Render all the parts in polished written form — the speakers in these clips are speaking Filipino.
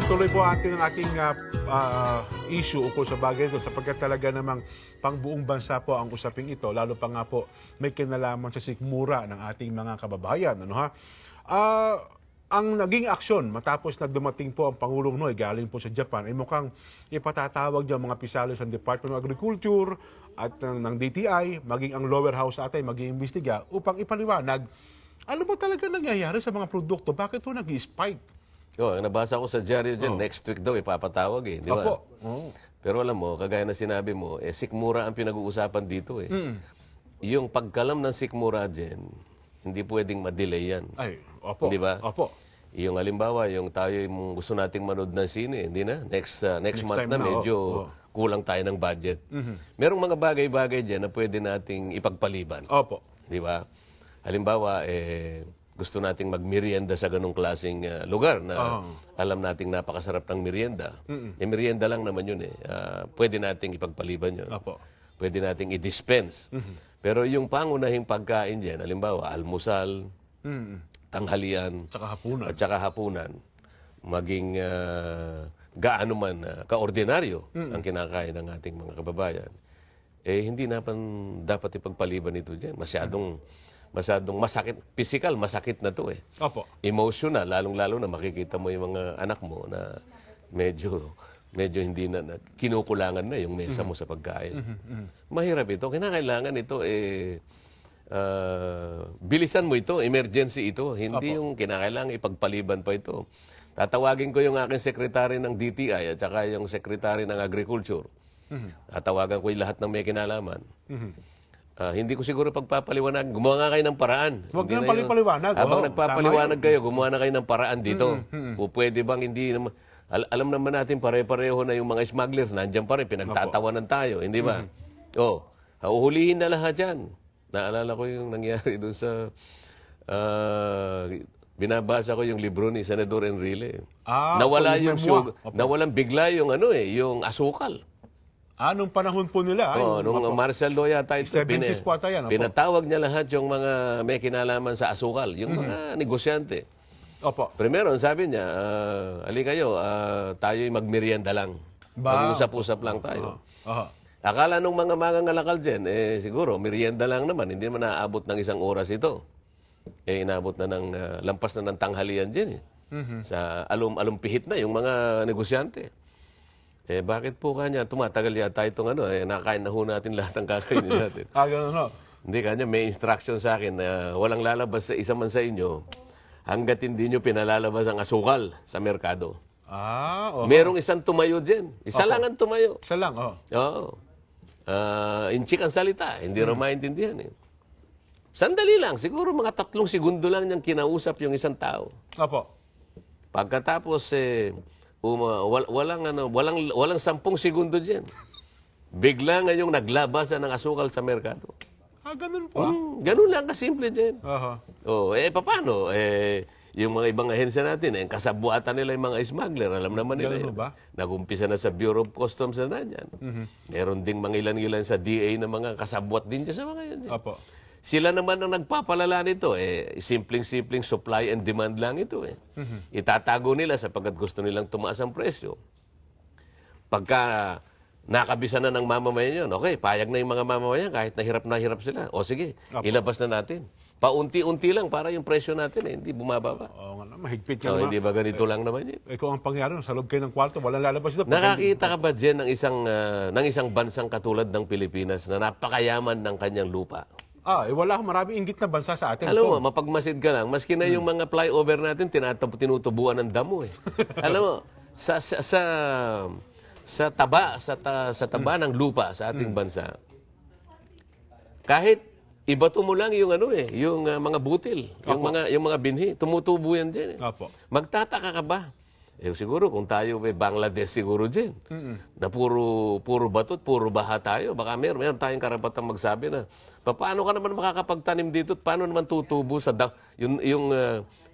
tuloy po ang ating issue ukol sa bagay ito sapagkat talaga namang pangbuong bansa po ang usaping ito, lalo pa nga po may kinalaman sa sikmura ng ating mga kababayan. Ano ha? Ang naging aksyon matapos na dumating po ang Pangulong Noy galing po sa Japan ay mukhang ipatatawag niya mga pisalos ng Department of Agriculture at ng DTI, maging ang lower house atay mag-iimbestiga upang ipaliwanag ano ba talaga nangyayari sa mga produkto, bakit po nag-spike? Nabasa ko sa dyaryo dyan, next week daw ipapatawag di ba? Opo. Pero alam mo, kagaya na sinabi mo, sikmura ang pinag-uusapan dito Yung pagkalam ng sikmura dyan, hindi pwedeng ma-delay yan. Ay, opo. Di ba? Opo. Yung halimbawa, yung tayo yung gusto nating manood ng sine, hindi na? Next month na medyo kulang tayo ng budget. Merong mga bagay-bagay dyan na pwede nating ipagpaliban. Opo. Di ba? Halimbawa, gusto nating magmerienda sa ganung klaseng lugar na alam nating napakasarap ng merienda. Merienda lang naman yun pwede nating ipagpaliban yun. Opo. Pwede nating i-dispense. Pero yung pangunahing pagkain dyan, halimbawa, almusal, tanghalian, at saka hapunan, maging gaano man kaordinaryo ang kinakain ng ating mga kababayan, hindi dapat ipagpaliban ito dyan. Masyadong masakit, physical, masakit na to Opo. Emotional, lalong-lalo na makikita mo yung mga anak mo na medyo hindi na kinukulangan na yung mesa mo sa pagkain. Mahirap ito. Kinakailangan ito, bilisan mo ito, emergency ito. Hindi yung kinakailangan ipagpaliban pa ito. Tatawagin ko yung aking sekretary ng DTI at saka yung sekretary ng Agriculture. Tatawagan ko yung lahat ng may kinalaman. Hindi ko siguro pagpapaliwanag. Gumawa nga kayo ng paraan. Huwag nang palipaliwanag. Habang nagpapaliwanag kayo, gumawa na kayo ng paraan dito. O pwede bang hindi naman... Alam naman natin pare-pareho na yung mga smugglers. Nandiyan pa rin, pinagtatawanan tayo. Hindi ba? Huhulihin na lahat yan. Naalala ko yung nangyari doon sa... binabasa ko yung libro ni Senador Enrile. Nawala yung nawalan bigla yung yung asukal. Nung panahon po nila. Nung martial law yata ito, 70s po ata yan. pinatawag niya lahat yung mga may kinalaman sa asukal, yung mga negosyante. Opo. Primero, sabi niya, ali kayo, tayo'y magmerienda lang. Mag-usap-usap lang tayo. Akala nung mga mangangalakal dyan, siguro, merienda lang naman, hindi naman naaabot ng 1 oras ito. Inabot na ng, lampas na ng tanghalian dyan. Sa alumpihit na yung mga negosyante. Bakit po kanya tumatagal yata itong nakain na ho natin lahat ng kakainin natin. Ganun Hindi kanya, may instruction sa akin na walang lalabas sa isa man sa inyo hanggat hindi nyo pinalalabas ang asukal sa merkado. Merong isang tumayo dyan. Isa lang ang tumayo. Isa lang, Oo. Inchik ang salita. Hindi rin maintindihan Sandali lang. Siguro mga 3 segundo lang niyang kinausap yung isang tao. Opo. Pagkatapos, walang 10 segundo dyan. Bigla ngayong naglabasan ng asukal sa merkado. Ganun po. Ganun lang kasimple dyan. Paano? Yung mga ibang ahensya natin, yung kasabuatan nila yung mga smuggler, alam naman nila yun. Nagumpisa na sa Bureau of Customs na dyan. Meron ding mga ilan-ilan sa DA na mga kasabuat din dyan sa mga yan. Opo. Sila naman ang nagpapalala nito. Simpleng-simpleng supply and demand lang ito. Itatago nila sapagkat gusto nilang tumaas ang presyo. Pagka nakabisa na ng mamamayan yun, okay, payag na yung mga mamamayan kahit na hirap sila. O sige, ilabas na natin. Paunti-unti lang para yung presyo natin hindi bumababa. Mahigpit yan. Hindi ba ganito lang naman yun? Kung ang pangyari, sa loob kayo ng kwarto, walang lalabas ito. Nakakita ka ba dyan ng isang bansang katulad ng Pilipinas na napakayaman ng kanyang lupa? Wala maraming inggit na bansa sa atin. Alam mo, mapagmasid ka lang. Maski na yung mga flyover natin, tinutubuan ng damo Alam mo, sa taba ng lupa sa ating bansa, kahit ibato mo lang yung yung mga butil, yung mga binhi, tumutubo yan din. Magtataka ka ba? Siguro kung tayo Bangladesh siguro din. Na puro batot, puro baha tayo. Baka meron tayong karapatang magsabi na paano ka naman makakapagtanim dito at paano naman tutubo sa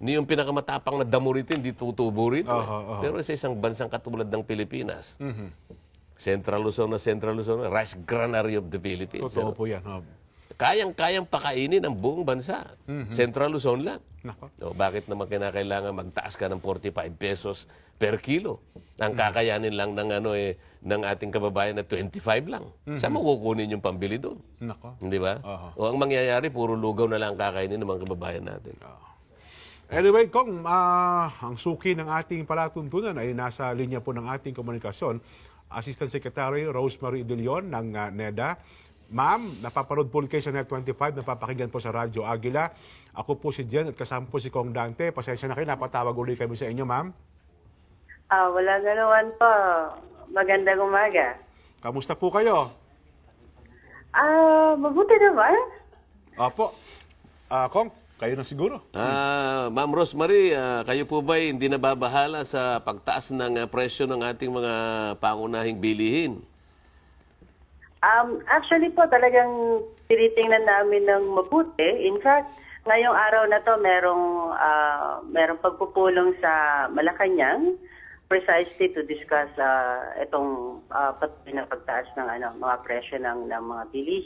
yung pinakamatapang na damo rito, hindi tutubo rito. Pero sa isang bansang katulad ng Pilipinas, Central Luzon, Rice Granary of the Philippines. Totoo po yan. kayang-kayang pakainin ang buong bansa. Central Luzon lang. Nako. O, bakit naman kinakailangan magtaas ka ng 45 pesos per kilo? Ang kakayanin lang ng ng ating kababayan na 25 lang. Saan mo kukunin yung pambili doon? Nako. Hindi ba? O ang mangyayari, puro lugaw na lang kakainin ng mga kababayan natin. Anyway, Kong, ang suki ng ating palatuntunan ay nasa linya po ng ating komunikasyon. Assistant Secretary Rosemary De Leon ng NEDA. Ma'am, napapanood po kayo sa Net25, napapakinggan po sa Radyo Agila. Ako po si Jen at kasama po si Kong Dante. Pasensya na kayo, napatawag ulit kami sa inyo, ma'am. Wala ganawan po. Magandang umaga. Kamusta po kayo? Mabuti naman. Opo. Kong, kayo na siguro. Ma'am Rosemary, kayo po ba hindi nababahala sa pagtaas ng presyo ng ating mga pangunahing bilihin? Actually po, talagang tinitingnan namin ng mabuti. In fact, ngayong araw na to merong pagpupulong sa Malacanang precisely to discuss itong patuloy na pagtaas ng mga presyo ng mga bilihin.